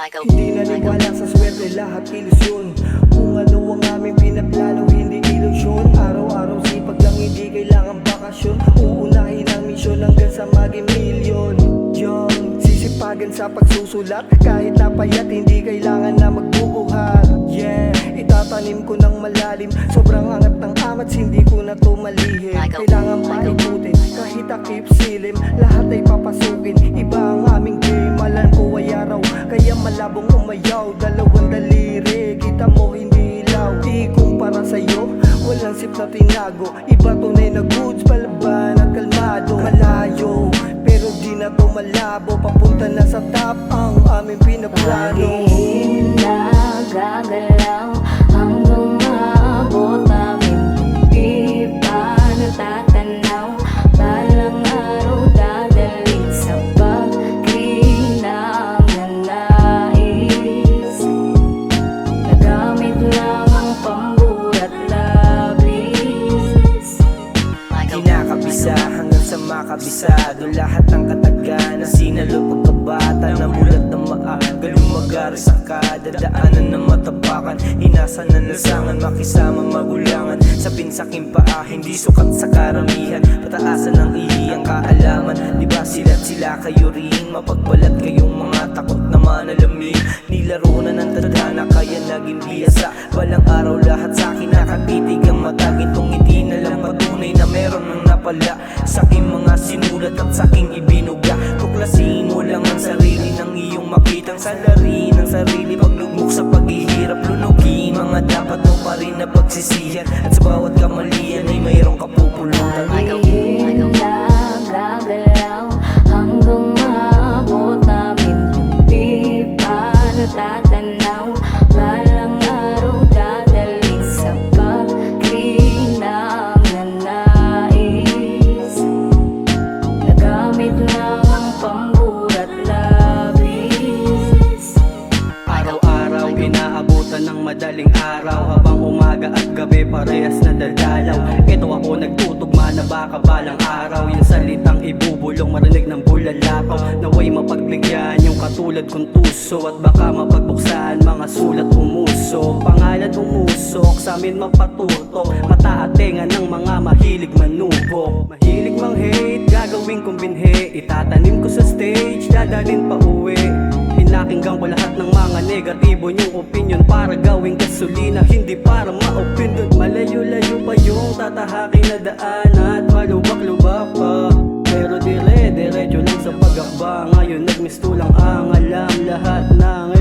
Hindi naniwala sa swerte, lahat ilusyon. Kung ano ang aming pinaplano, hindi ilusyon. Araw-araw sipag lang, hindi kailangan bakasyon. Uunahin ang misyon hanggang sa maging milyon. Young, sisipagan sa pagsusulat. Kahit napayat, hindi kailangan na magbubuhat. Yeah, itatanim ko ng malalim. Sobrang angat ng amats, hindi ko na to malihim. Kailangan paikutin, kahit takip silim. Lahat ay papasukin, iba ang aming game. Alam ko ay araw, kaya malabong umayaw. Dalawang daliri, kita mo hindi ilaw. Di kumpara sa'yo, walang sip na tinago. Iba tunay na goods, palaban at kalmado. Malayo, pero di na to malabo. Papunta na sa top ang aming pinaplano. Laging nagagalaw hanggang maabot namin. Di pa natatanaw, balang araw dadaling sa pagkinang nais. Nagamit lang ang pamburat labis. Kinakabisa hanggang sa makabisado. Lahat ng kataga na sinalo pagkabata. Namulat ng galing mag-aris sa kadadaanan ng matapakan. Inasa na nasangan, makisama magulangan. Sa pinsaking paa, hindi sukat sa karamihan. Pataasan ng ihiyang kaalaman. Di ba sila't sila kayo rin? Mapagbalat kayong mga takot na manalamin. Nilaro na ng tadhana, kaya naging biyasa. Balang araw lahat sa akin nakatitig ang mata. Gintong ngiti na lang patunay na meron ng napala. Sa aking mga sinulat at sa aking ibinuga. Tuklasin mo lang ang sarili ng iyong makitang salari ng sarili. Paglugmok sa paghihirap, lunugin mga dapat mo pa rin na pagsisihan. At sa bawat kamalian ay mayroong kapupulutan. Laging nagagalaw hanggang maabot namin. Di pa natatanaw, balang araw dadaling sa pagkinang nais. Nagamit lang ang pamburat labis. Araw-araw inaabutan ng madaling araw. Habang umaga at gabi parehas na daldalaw. Ito ako nagtutugma na baka balang araw. Yung salitang ibubulong marinig ng bulalakaw. Naway mapagbigyan yung katulad kong tuso. At baka mapagbuksan mga sulat umusok. Pangalan umusok sa amin mapatuto. Mata at tenga ng mga mahilig manubok. Mahilig mang hate, gagawin kong binhe. Itatanim ko sa stage, dadalhin pa uwi. Pinakinggan ko lahat ng mga negatibo niyong opinion para gawing gasolina, hindi para ma-opinion. Malayo-layo pa yung tatahakin na daan at malubak-lubak pa. Pero dire-diretso lang sa pag-akba. Ngayon nagmisto lang ang alam, lahat ng